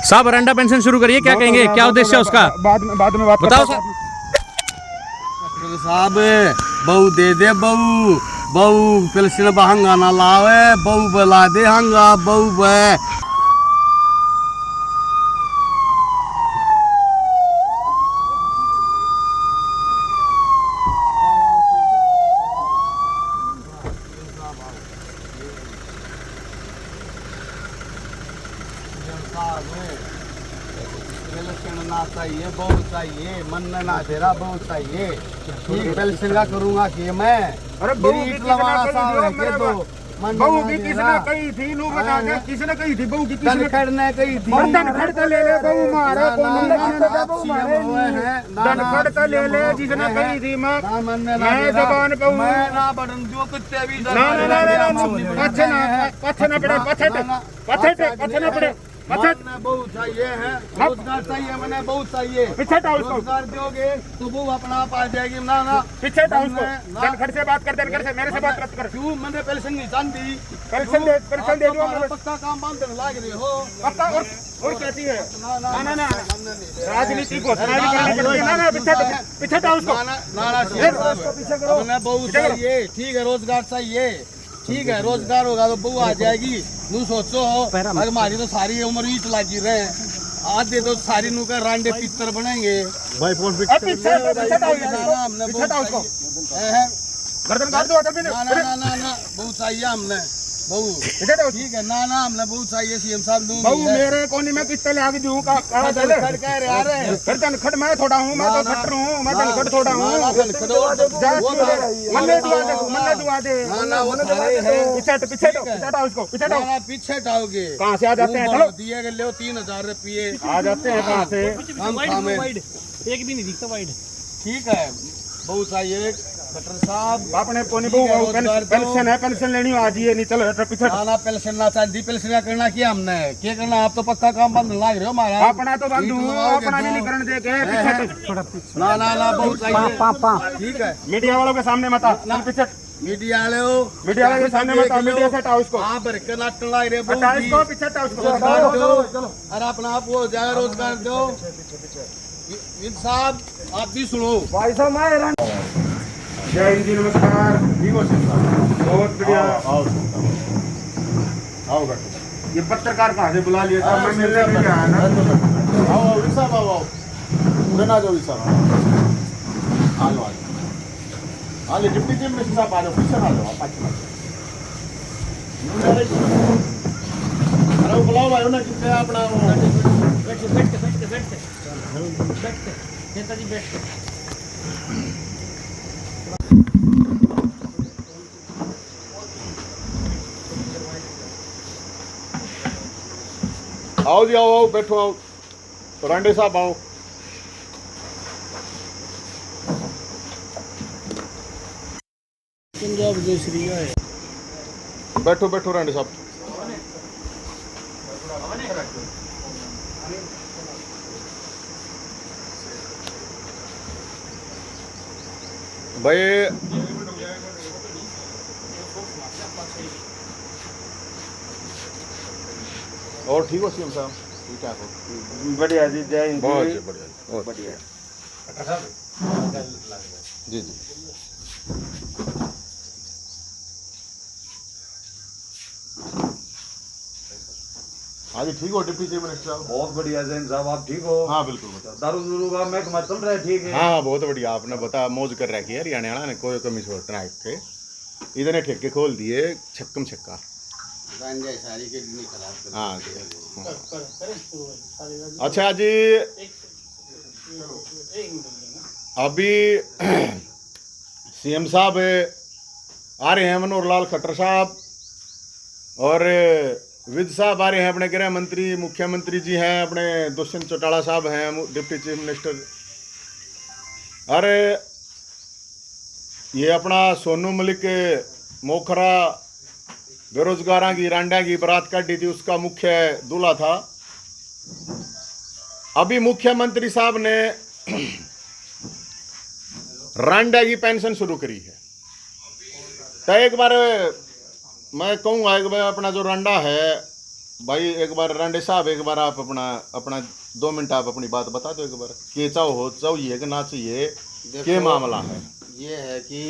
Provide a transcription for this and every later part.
साहब रंडा पेंशन शुरू करिए, क्या कहेंगे, क्या उद्देश्य है उसका? बाद में बात बताओ करते हैं। साहब बहू दे दे बहू बहू पेंशन बहंगा ना लावे बहू बला दे हंगा बहू बे ना चाहिए बहुत चाहिए मन में ना तेरा बहुत चाहिए ठीक पेंशन का करूंगा कि मैं अरे बहू की गिरीट किसने लवाना कही साहब थी, है के मेरा दो मन बहू में की ना किसने तेरा। कही थी नू बता के किसने कही थी बहू की किसने धनखड़ ने कही थी बर्तन खड़का ले ले बहू मारे ना, कौन ना, नहीं ना, ना बहू मारे धनखड़ का ले ले जिसने कही थी मैं जबान पे हूँ मैं ना बड़न जो कुत्ते भी ना ना ना ना पत्थर ना पड़े पत्थर ना पड़े पत्थर बहुत चाहिए है रोजगार चाहिए मैंने बहुत चाहिए पीछे हटाओ उसको रोजगार दोगे तो वो अपना आप आ जाएगी ना ना पीछे हटाओ उसको धनखड़ से बात कर धनखड़ से मेरे से बात कर क्यों मैंने पेंशन नहीं जानती पेंशन दे दो पक्का काम बांधने लाग रहे हो पक्का और कहती है ना ना ना राजनीति को करनी पड़ती है ना पीछे हटाओ उसको हमने बहुत चाहिए ठीक है रोजगार चाहिए ठीक है रोजगार होगा तो बहू आ जाएगी नू सोचो अगर हमारी तो सारी उम्र ईट लागी रहे आधे तो सारी नू का रांडे पित्तर बनेंगे भाई फोन पीछे हटाओ उसको गर्दन काट दो ना बहुत चाहिए हमने बहू ठीक है ना हमने बहुत चाहिए सीएम साहब बहू मेरे कोनी में कितने ले आगे दूं का कह रहे आ रहे फिर धनखड़ मैं थोड़ा हूँ मैं तो खट्टर हूँ मैं धनखड़ थोड़ा हूँ मन्ने दुआ दे पीछे हटाओ उसको पीछे हटाओगे कहाँ से आ जाते हैं चलो दिए गए लो 3,000 रुपये आ जाते हैं कहाँ से एक भी नहीं दिखता वाइड। ठीक है बहुत चाहिए डॉक्टर साहब आपने पोनी बहू पेंशन है पेंशन लेनी हो आज ये नहीं चलो पीछे ना पेंशन ना चाहिए पेंशन का करना क्या हमने क्या करना आप तो पक्का काम बंद लाग रहे हो हमारा अपना तो बंद अपना भी नहीं करने दे के ना बहुत चाहिए ठीक है मीडिया वालों के सामने मत आ पीछे मीडिया वाले हो मीडिया वाले के सामने मत आ मीडिया से हटाओ उसको आप भर के नाटक लाग रहे हो हटाओ इसको पीछे हटाओ उसको रोजगार दो अरे अपना आप हो जाए रोजगार दो विद साहब आप भी सुनो भाई साहब जय हिंद जी नमस्कार बहुत बढ़िया आओ ये पत्रकार कहाँ से बुला लिया था मैं मिलने के लिए आया ना आओ विसाब आओ ना जाओ विसाब आ लो आ ले डिप्टी चीफ मिनिस्टर साहब आ जाओ पीछे आ जाओ पाछे अरे बुलाओ भाई ना कितने अपना बैठ नेताजी बैठ आओ जी आओ बैठो आओ रांडे साहब आओ पंजाब केसरी है। बैठो रांडे साहब भाई और ठीक हो सीएम साहब ठीक है बढ़िया जी जय हिंद बहुत बढ़िया बढ़िया जी जी हाँ जी ठीक हो डिप्टी चीफ मिनिस्टर साहब बहुत बढ़िया जैन साहब आप ठीक हो हाँ बिल्कुल दारू दूरू का महकमा चल रहा है ठीक है हाँ बहुत बढ़िया आपने बता मौज कर रखी है हरियाणा ने कोई कमी छोड़ना है थे इधर ठेके खोल दिए छक्कम छक्का हाँ अच्छा जी अभी सीएम साहब आ रहे हैं मनोहर लाल खट्टर साहब और विद साहब आ रहे हैं अपने गृह मंत्री मुख्यमंत्री जी हैं अपने दुष्यंत चौटाला साहब हैं डिप्टी चीफ मिनिस्टर अरे ये अपना सोनू मलिक मोखरा बेरोजगारों की रांडा की बारात काटी थी उसका मुख्य दूल्हा था अभी मुख्यमंत्री साहब ने रांडा की पेंशन शुरू करी है तो एक बार मैं कहूँगा एक बार अपना जो रांडा है भाई एक बार रांडे साहब एक बार आप अपना अपना 2 मिनट आप अपनी बात बता दो एक बार कि चाहो हो चाहिए कि ना चाहिए क्या मामला है। ये है कि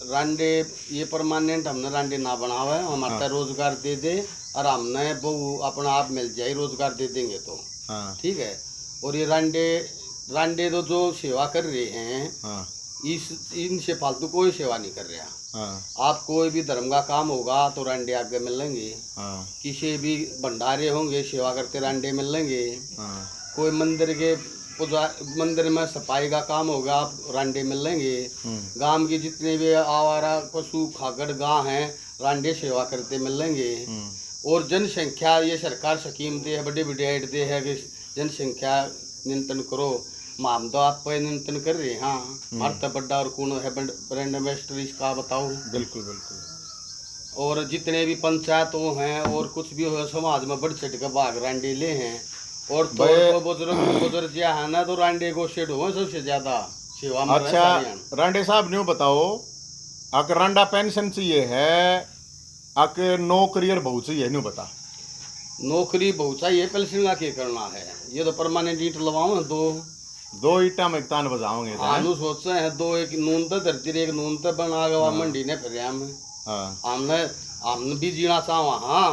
रांडे ये परमानेंट हमने रांडे ना बनावे हमारे हाँ। रोजगार दे दे और हमने वो अपना आप मिल जाए रोजगार दे देंगे तो हाँ। ठीक है। और ये रांडे तो जो सेवा कर रहे हैं हाँ। इनसे फालतू कोई सेवा नहीं कर रहा हाँ। आप कोई भी धर्म का काम होगा तो रांडे आगे मिलेंगे हाँ। किसी भी भंडारे होंगे सेवा करते रांडे मिलेंगे हाँ। कोई मंदिर के मंदिर में सफाई का काम होगा आप रांडे मिलेंगे गांव के जितने भी आवारा पशु खागड़ गांव हैं रांडे सेवा करते मिलेंगे। और जनसंख्या ये सरकार स्कीम दे है बड़े बड़े ऐड दे है कि जनसंख्या नियंत्रण करो माम तो आप पे नियंत्रण कर रहे हैं हाँ भारत बड्डा और कौन है ब्रांड एम्बेसडर इसका बताओ। बिल्कुल बिल्कुल। और जितने भी पंचायतों हैं और कुछ भी हो समाज में बढ़ चढ़ के भाग रांडे ले हैं और तो बुजुर्ग जो है ना तो रांडे को शेड हो सबसे ज्यादा सेवा में। अच्छा रांडे साहब न्यू बताओ अगर रांडा पेंशन चाहिए है अगर नौकरी बहुत चाहिए न्यू बता। नौकरी बहुत चाहिए पेंशन का क्या करना है ये तो परमानेंट ईट लगवाओ दो ईटा में तान बजाओगे आलू सोचते हैं दो एक नून तो धरती एक नून तो बना गया मंडी ने फिर हमने भी जीना चाहवा हाँ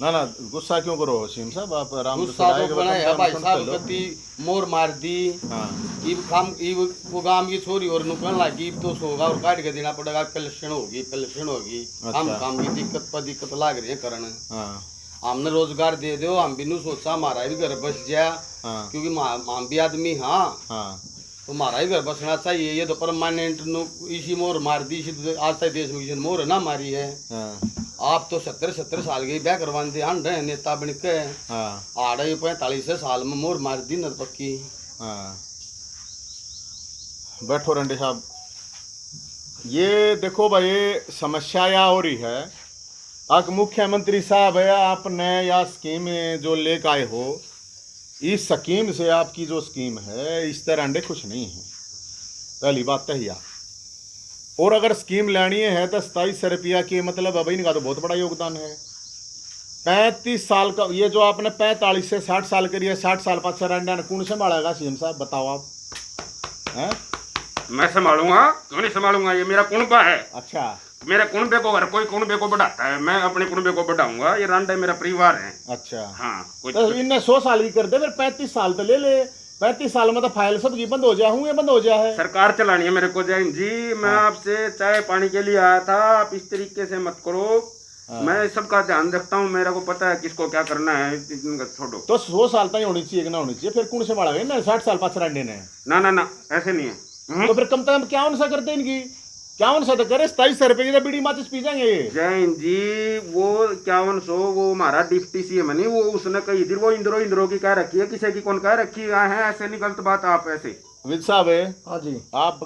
ना गुस्सा क्यों करो सीम साहब आप आराम गुस्सा तो बनाया भाई साहब कति मोर मार दी वो गांव की छोरी और नुकसान लगी तो सोगा और काट के देना पड़ेगा पेंशन होगी हम काम की दिक्कत लाग रही है करने हमने रोजगार दे दो हम भी नहीं सोचा हमारा भी घर बस जाए क्योंकि हम भी आदमी हाँ तो हमारा ही घर बसना चाहिए। ये तो परमानेंट इसी मोर मार दी आज तक देश में किसी मोर ना मारी है आप तो 70 साल के ब्याह करवा दे हंड है नेता बन के आड़े 45 साल में मोर मार दी न पक्की। बैठो रंडे साहब ये देखो भाई समस्या या हो रही है आप मुख्यमंत्री साहब है आपने या स्कीम जो लेकर आए हो इस स्कीम से आपकी जो स्कीम है इस तरह अंडे कुछ नहीं है पहली बात तो ही और अगर स्कीम लेनी है तो 27 रुपया की मतलब अभी इनका तो बहुत बड़ा योगदान है। 35 साल का ये जो आपने 45 से 60 साल करी है 60 साल पाँच अंडा कौन संभालेगा सीएम साहब बताओ आप हैं? मैं संभालूंगा क्यों नहीं संभालूंगा ये मेरा कुनबा है। अच्छा मेरे कुनबे को हर कोई कुनबे को बढ़ाता है मैं अपने कुनबे को बढ़ाऊंगा ये रांडे मेरा परिवार है। अच्छा हाँ तो इनने 100 साल की कर दे फिर 35 साल तो ले ले 35 साल में तो फाइल सब की बंद हो जाए बंद हो जाए सरकार चलानी है मेरे को जैन जी मैं आपसे चाय पानी के लिए आया था आप इस तरीके से मत करो मैं सबका ध्यान रखता हूँ मेरे को पता है किसको क्या करना है छोड़ो। तो 100 साल तक होनी चाहिए कि ना होनी चाहिए फिर कौन से बढ़ा ना 60 साल पाँच रांडे ने ना ऐसे नहीं है तो फिर कम से कम क्या सा करते इनकी क्या सा तो करे 27 रुपए की बीड़ी माचिस पी जाएंगे जैन जी वो 5100 वो हमारा डिप्टी सीएम नहीं वो उसने कही थी वो इंद्रो की कह रखी है किसी की कौन कह रखी है ऐसे नहीं गलत बात आप ऐसे विद साहब है हाँ जी आप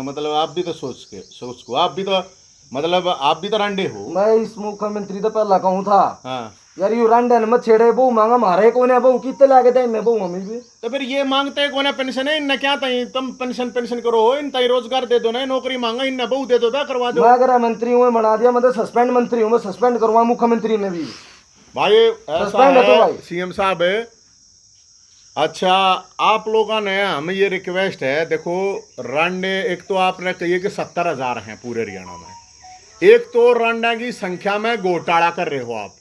मतलब आप भी तो सोच को आप भी तो मतलब आप भी तो रांडे हो। मैं इस मुख्यमंत्री तो पहला कहूँ था हाँ यार यू रांडे मत छेड़े बहु मांगा मारे कौन है बहु कितने लागे थे मैं बहु मम्मी भी तो फिर ये मांगते हैं कौन है पेंशन है इन क्या तई तुम पेंशन करो इन तई रोजगार दे दो ना नौकरी मांगा इन बहु दे दो करवा दो। मैं अगर मंत्री हूँ बना दिया मतलब सस्पेंड मंत्री हूँ मैं सस्पेंड करवा मुख्यमंत्री ने भी भाई ऐसा है सीएम साहब। अच्छा आप लोगों ने हमें ये रिक्वेस्ट है देखो रांडे एक तो आपने कहिए कि 70,000 हैं पूरे हरियाणा में एक तो रांडा की संख्या में घोटाला कर रहे हो आप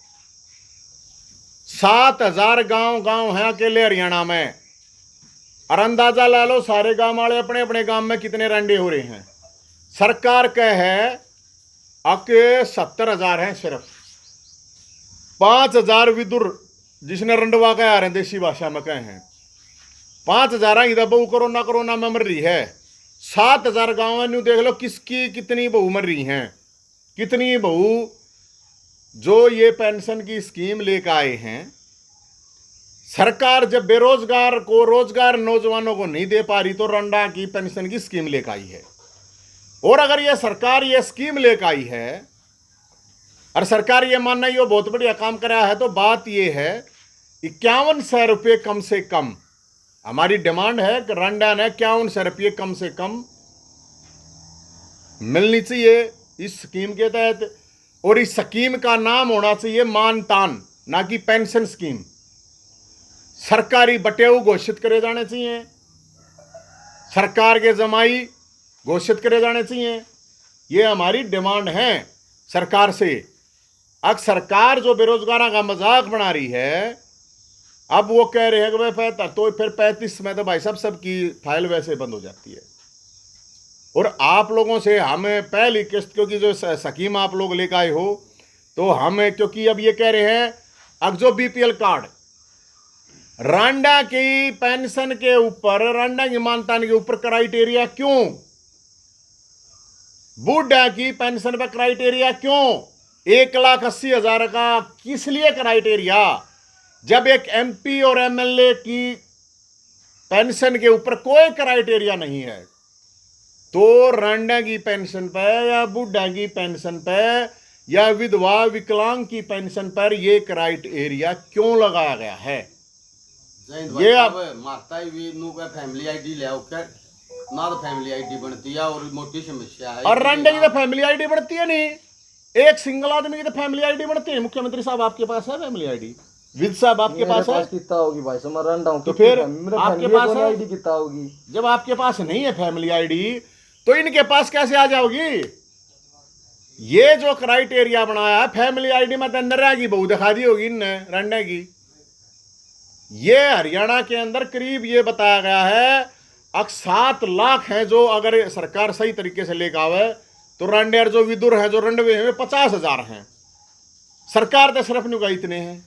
7,000 गांव है अकेले हरियाणा में और अंदाजा ला लो सारे गांव वाले अपने अपने गांव में कितने रांडे हो रहे हैं। सरकार कह है आपके 70,000 हैं सिर्फ 5,000 विदुर जिसने रंडवा कह आ रहे हैं देसी भाषा में कहे हैं 5,000 इधर बहु कोरोना में मर रही है 7,000 गाँव में देख लो किसकी कितनी बहु मर रही हैं कितनी बहु जो ये पेंशन की स्कीम लेकर आए हैं। सरकार जब बेरोजगार को रोजगार नौजवानों को नहीं दे पा रही तो रंडा की पेंशन की स्कीम लेकर आई है और अगर ये सरकार ये स्कीम लेकर आई है और सरकार ये मानना ये बहुत बढ़िया काम कर रहा है तो बात ये है 5100 रुपये कम से कम हमारी डिमांड है कि रंडा ने 5100 रुपये कम से कम मिलनी चाहिए इस स्कीम के तहत और इस स्कीम का नाम होना चाहिए मानतान, ना कि पेंशन स्कीम। सरकारी बटेऊ घोषित करे जाने चाहिए, सरकार के जमाई घोषित करे जाने चाहिए। ये हमारी डिमांड है सरकार से। अब सरकार जो बेरोजगारों का मजाक बना रही है, अब वो कह रहे हैं कि भाई तो फिर 35 में तो भाई सबकी फाइल वैसे बंद हो जाती है। और आप लोगों से हमें पहली किस्त, क्योंकि जो स्कीम आप लोग लेकर आए हो, तो हमें, क्योंकि अब ये कह रहे हैं अब जो बीपीएल कार्ड रांडा की पेंशन के ऊपर, रांडा की मानतान के ऊपर क्राइटेरिया क्यों, बूढ़ा की पेंशन पर क्राइटेरिया क्यों, 1,80,000 का किस लिए क्राइटेरिया, जब एक एमपी और एमएलए की पेंशन के ऊपर कोई क्राइटेरिया नहीं है, तो रांडा की पेंशन पर या बूढ़ा की पेंशन पर या विधवा विकलांग की पेंशन पर ये क्राइटेरिया क्यों लगाया गया है? ये अब मारता ही नु का फैमिली आईडी ले आकर ना, तो फैमिली आईडी बनती है और मोटी समस्या है। और रांडे की तो फैमिली आईडी बनती है नहीं, एक सिंगल आदमी की तो फैमिली आईडी बनती है। मुख्यमंत्री साहब आपके पास है फैमिली आईडी? विद साहब आपके पास है? कितना होगी भाई समझ रहा हूं, तो फिर आपके पास है आईडी कितना होगी? जब आपके पास नहीं है फैमिली आईडी, तो इनके पास कैसे आ जाओगी? ये जो क्राइटेरिया बनाया है फैमिली आईडी में, तो नर्रा की बहू दिखा दी होगी इनने रांडे की। ये हरियाणा के अंदर करीब ये बताया गया है अब 7 लाख हैं जो अगर सरकार सही तरीके से लेकर आवे, तो रांडेर जो विदुर हैं जो रंडवे हैं 50,000 हैं। सरकार तो सिर्फ नहीं इतने हैं।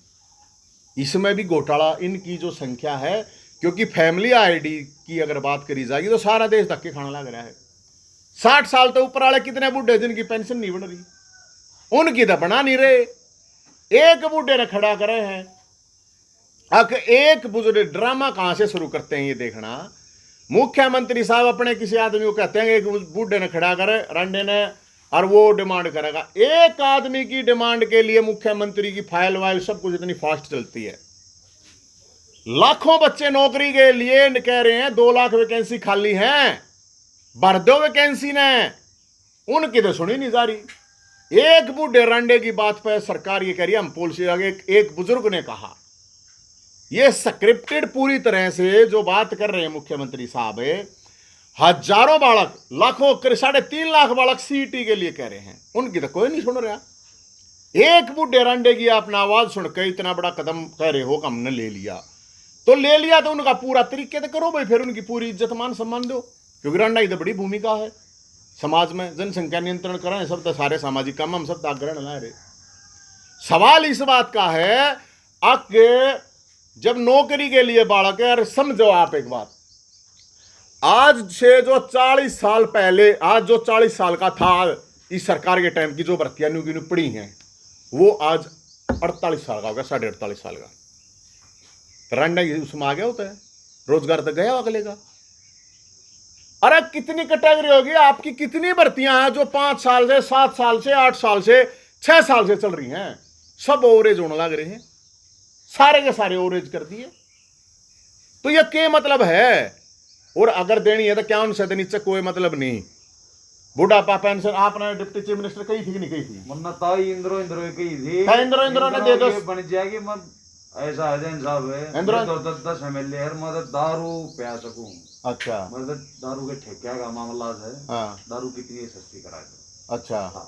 इसमें भी घोटाला इनकी जो संख्या है, क्योंकि फैमिली आईडी की अगर बात करी जाएगी तो सारा देश धक्के खाने लग रहा है। 60 साल तो ऊपर वाले कितने बूढ़े जिनकी पेंशन नहीं बन रही, उनकी तो बना नहीं रहे। एक बूढ़े ने खड़ा करे हैं। अब एक बुजुर्ग ड्रामा कहां से शुरू करते हैं ये देखना। मुख्यमंत्री साहब अपने किसी आदमी को कहते हैं कि एक बूढ़े ने खड़ा करे रांडे ने, और वो डिमांड करेगा। एक आदमी की डिमांड के लिए मुख्यमंत्री की फाइल वाइल सब कुछ इतनी फास्ट चलती है। लाखों बच्चे नौकरी के लिए कह रहे हैं, 2 लाख वैकेंसी खाली हैं, भर दो वैकेंसी ने, उनकी तो सुनी नहीं जा रही। एक बूढ़े रांडे की बात पर सरकार ये कह रही है हम पॉलिसी आगे। एक बुजुर्ग ने कहा, ये स्क्रिप्टेड पूरी तरह से जो बात कर रहे हैं मुख्यमंत्री साहब, हजारों बालक, लाखों, 3.5 लाख बालक सीईटी के लिए कह रहे हैं, उनकी तो कोई नहीं सुन रहा। एक बूढ़े रांडे की आपने आवाज सुनकर इतना बड़ा कदम कह रहे हो कि हमने ले लिया, तो ले लिया तो उनका पूरा तरीके से करो भाई, फिर उनकी पूरी इज्जत मान सम्मान दो, क्योंकि रांडा की तो बड़ी भूमिका है समाज में। जनसंख्या नियंत्रण करें, सब तो सारे सामाजिक काम हम सब आग्रह ला रहे। सवाल इस बात का है कि जब नौकरी के लिए बालक है, समझो आप एक बात, आज से जो 40 साल पहले, आज जो 40 साल का था इस सरकार के टाइम की जो भर्तियां न्यू पड़ी हैं, वो आज 48 साल का होगा, 48.5 साल का। रांडा उसमें आ गया होता है, रोजगार तो गया अगले का। अरे कितनी कैटेगरी होगी आपकी, कितनी भर्तियां हैं जो 5 साल से, 7 साल से, 8 साल से, 6 साल से चल रही हैं, सब ओवरेज होने लग रहे हैं, सारे के सारे ओवरेज कर दिए। तो यह क्या मतलब है? और अगर देनी है तो क्या उनसे देनी चाहिए? कोई मतलब नहीं। बुढ़ापा पेंशन आपने डिप्टी चीफ मिनिस्टर कही थी कि नहीं कही थी? वरना ताई इंद्रो कही थी, इंद्रो ने दे दो, बन जाएगी। मत ऐसा है साहब है, इंद्रो तो 10 MLA है, मतलब दारू पिया सकूं। अच्छा, मतलब दारू के ठेके का मामला है। हाँ, दारू कितनी सस्ती करा दो। अच्छा।